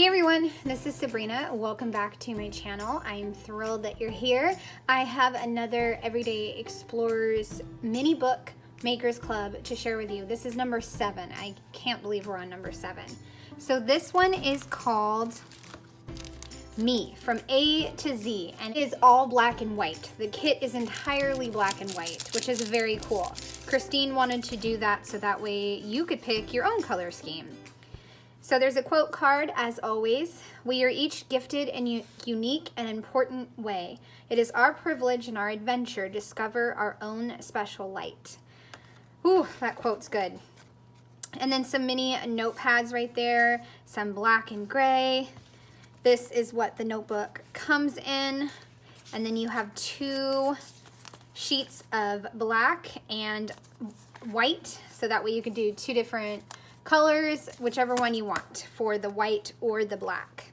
Hey everyone, this is Sabrina. Welcome back to my channel. I am thrilled that you're here. I have another Everyday Explorers mini book makers club to share with you. This is number 7. I can't believe we're on number 7. So this one is called Me, from A to Z, and it is all black and white. The kit is entirely black and white, which is very cool. Christine wanted to do that so that way you could pick your own color scheme. So there's a quote card, as always. We are each gifted in a unique and important way. It is our privilege and our adventure to discover our own special light. Ooh, that quote's good. And then some mini notepads right there, some black and gray. This is what the notebook comes in. And then you have 2 sheets of black and white, so that way you can do 2 different colors, whichever one you want, for the white or the black.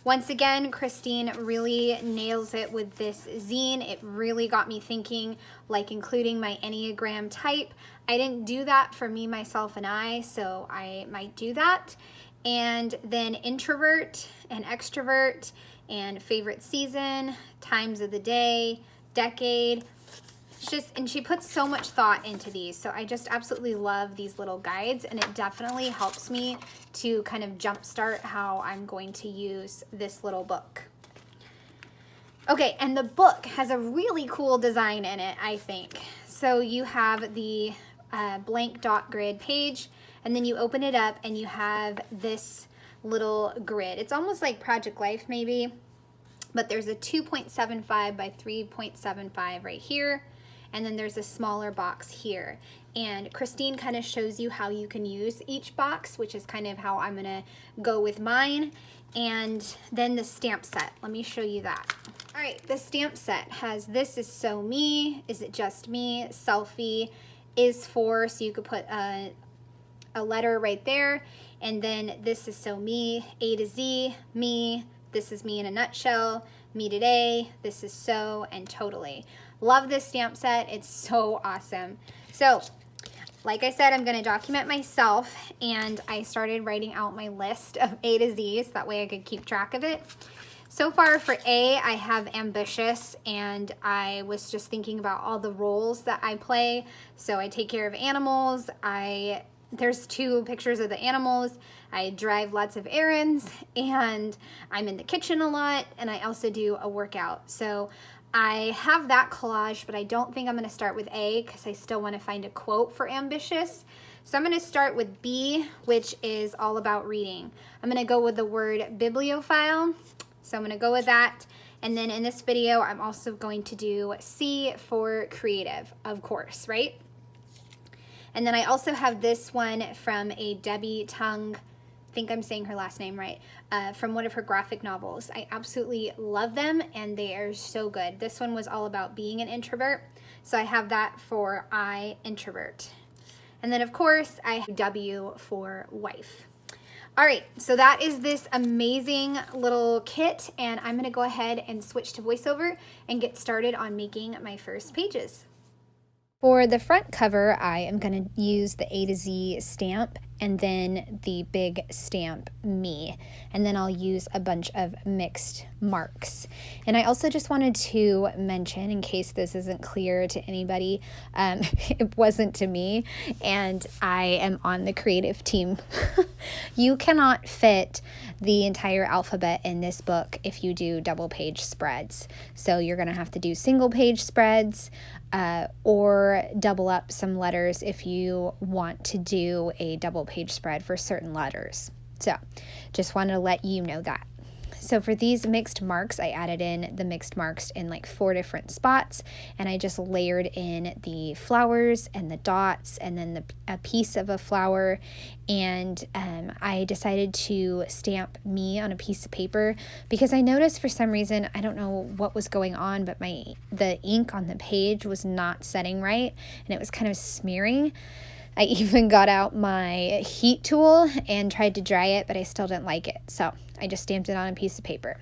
Once again, Christine really nails it with this zine. It really got me thinking, like including my Enneagram type. I didn't do that for me, myself, and I, so I might do that. And then introvert and extrovert and favorite season, times of the day, decade. And she puts so much thought into these, so I just absolutely love these little guides, and it definitely helps me to kind of jumpstart how I'm going to use this little book. Okay, and the book has a really cool design in it, I think. So you have the blank dot grid page, and then you open it up and you have this little grid. It's almost like Project Life maybe, but there's a 2.75 by 3.75 right here. And then there's a smaller box here. And Christine kind of shows you how you can use each box, which is kind of how I'm gonna go with mine. And then the stamp set, let me show you that. All right, the stamp set has This Is So Me, Is It Just Me, Selfie, Is For, so you could put a letter right there. And then This Is So Me, A to Z, Me, This Is Me in a Nutshell, Me Today, This Is So, and Totally. Love this stamp set. It's so awesome. So, like I said, I'm going to document myself, and I started writing out my list of A to Z's. That way I could keep track of it. So far for A, I have ambitious, and I was just thinking about all the roles that I play. So I take care of animals. There's 2 pictures of the animals. I drive lots of errands, and I'm in the kitchen a lot, and I also do a workout. So I have that collage, but I don't think I'm going to start with A because I still want to find a quote for ambitious. So I'm going to start with B, which is all about reading. I'm going to go with the word bibliophile. So I'm going to go with that. And then in this video, I'm also going to do C for creative, of course, right? And then I also have this one from a Debbie Tung, I think I'm saying her last name right, from one of her graphic novels. I absolutely love them, and they are so good. This one was all about being an introvert, so I have that for I, introvert. And then, of course, I have W for wife. All right, so that is this amazing little kit, and I'm going to go ahead and switch to voiceover and get started on making my first pages. For the front cover, I am going to use the A to Z stamp and then the big stamp Me, and then I'll use a bunch of mixed marks. And I also just wanted to mention, in case this isn't clear to anybody, it wasn't to me, and I am on the creative team. You cannot fit the entire alphabet in this book if you do double page spreads. So you're going to have to do single page spreads, or double up some letters if you want to do a double page spread for certain letters. So just wanted to let you know that. So for these mixed marks, I added in the mixed marks in like 4 different spots, and I just layered in the flowers and the dots and then a piece of a flower, and I decided to stamp Me on a piece of paper because I noticed for some reason, I don't know what was going on, but the ink on the page was not setting right, and it was kind of smearing. I even got out my heat tool and tried to dry it, but I still didn't like it. So I just stamped it on a piece of paper.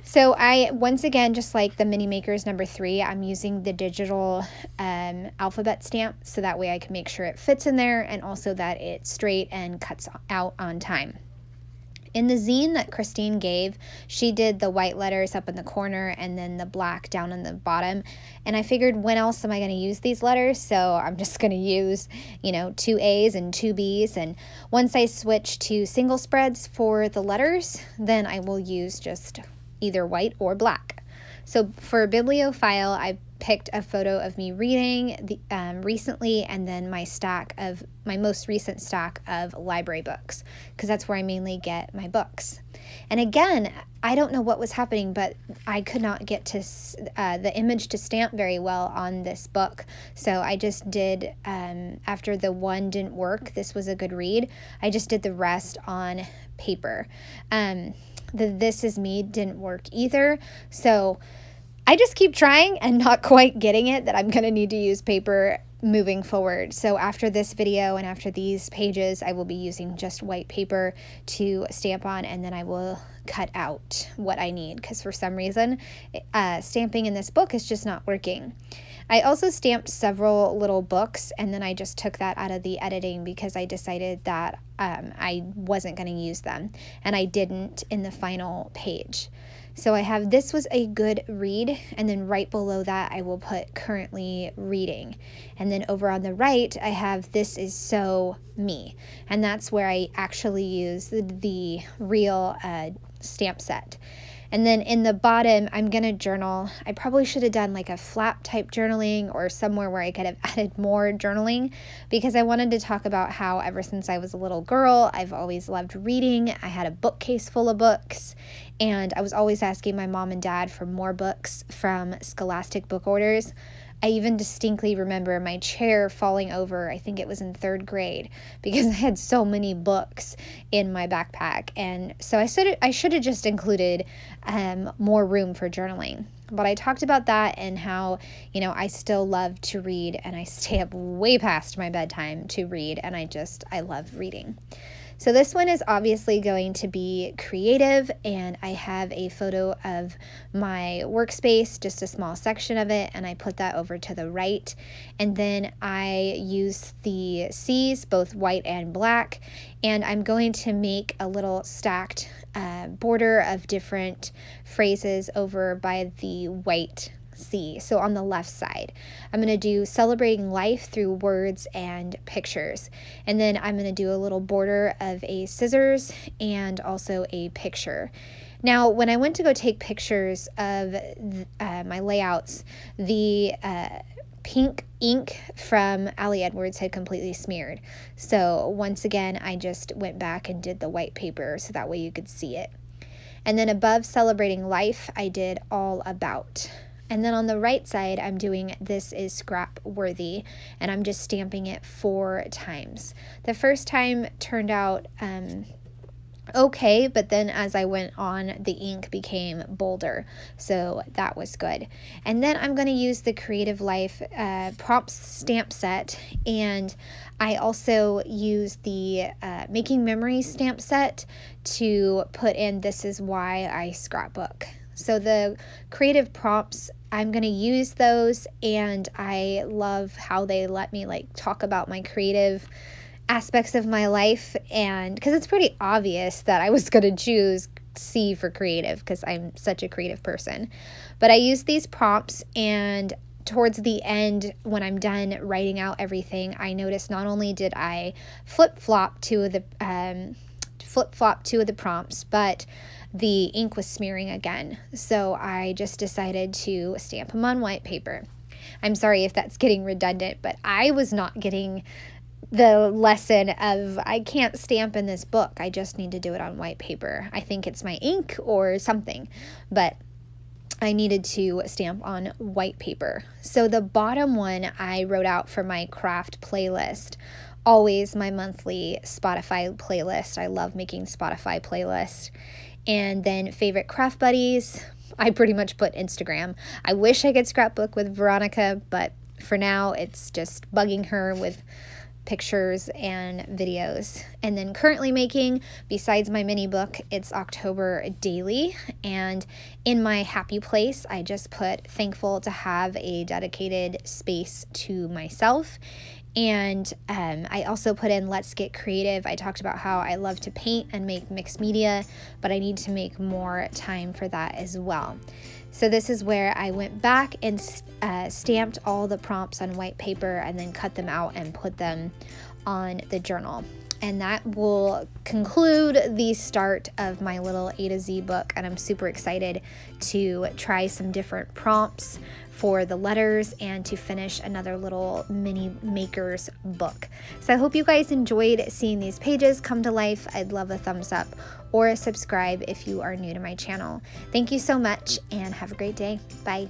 So I, once again, just like the Mini Makers number 3, I'm using the digital alphabet stamp so that way I can make sure it fits in there and also that it's straight and cuts out on time. In the zine that Christine gave, she did the white letters up in the corner and then the black down on the bottom. And I figured, when else am I going to use these letters? So I'm just going to use, 2 A's and 2 B's. And once I switch to single spreads for the letters, then I will use just either white or black. So for Bibliophile, I picked a photo of me reading recently, and then my most recent stack of library books, because that's where I mainly get my books. And again, I don't know what was happening, but I could not get to the image to stamp very well on this book. So I just did, after the one didn't work, this was a good read, I just did the rest on paper. The This Is Me didn't work either. So I just keep trying and not quite getting it, that I'm going to need to use paper moving forward. So after this video and after these pages, I will be using just white paper to stamp on, and then I will cut out what I need, because for some reason stamping in this book is just not working. I also stamped several little books, and then I just took that out of the editing because I decided that I wasn't going to use them, and I didn't in the final page. So I have This Was a Good Read, and then right below that I will put Currently Reading. And then over on the right I have This Is So Me, and that's where I actually use the real stamp set. And then in the bottom, I'm going to journal. I probably should have done like a flap type journaling or somewhere where I could have added more journaling, because I wanted to talk about how ever since I was a little girl, I've always loved reading. I had a bookcase full of books, and I was always asking my mom and dad for more books from Scholastic book orders. I even distinctly remember my chair falling over, I think it was in 3rd grade, because I had so many books in my backpack. And so I should have just included more room for journaling. But I talked about that and how, I still love to read, and I stay up way past my bedtime to read, and I love reading. So this one is obviously going to be creative, and I have a photo of my workspace, just a small section of it, and I put that over to the right. And then I use the C's, both white and black, and I'm going to make a little stacked border of different phrases over by the white C. So on the left side, I'm going to do Celebrating Life through words and pictures. And then I'm going to do a little border of a scissors and also a picture. Now, when I went to go take pictures of my layouts, the pink ink from Ali Edwards had completely smeared. So once again, I just went back and did the white paper so that way you could see it. And then above Celebrating Life, I did All About. And then on the right side, I'm doing This Is Scrap Worthy, and I'm just stamping it 4 times. The first time turned out okay, but then as I went on, the ink became bolder, so that was good. And then I'm going to use the Creative Life prompts stamp set, and I also use the Making Memories stamp set to put in This Is Why I Scrapbook. So the creative prompts, I'm going to use those, and I love how they let me talk about my creative aspects of my life, and because it's pretty obvious that I was going to choose C for creative because I'm such a creative person. But I use these prompts, and towards the end, when I'm done writing out everything, I noticed not only did I flip-flop two of the prompts, but the ink was smearing again. So I just decided to stamp them on white paper. I'm sorry if that's getting redundant, but I was not getting the lesson of I can't stamp in this book. I just need to do it on white paper. I think it's my ink or something, but I needed to stamp on white paper. So the bottom one I wrote out for my craft playlist, always my monthly Spotify playlist. I love making Spotify playlists. And then favorite craft buddies, I pretty much put Instagram. I wish I could scrapbook with Veronica, but for now it's just bugging her with pictures and videos. And then currently making, besides my mini book, it's October daily. And in my happy place, I just put thankful to have a dedicated space to myself. And I also put in let's get creative. I talked about how I love to paint and make mixed media, but I need to make more time for that as well. So this is where I went back and stamped all the prompts on white paper and then cut them out and put them on the journal. And that will conclude the start of my little A to Z book. And I'm super excited to try some different prompts for the letters and to finish another little mini makers book. So I hope you guys enjoyed seeing these pages come to life. I'd love a thumbs up or a subscribe if you are new to my channel. Thank you so much and have a great day. Bye.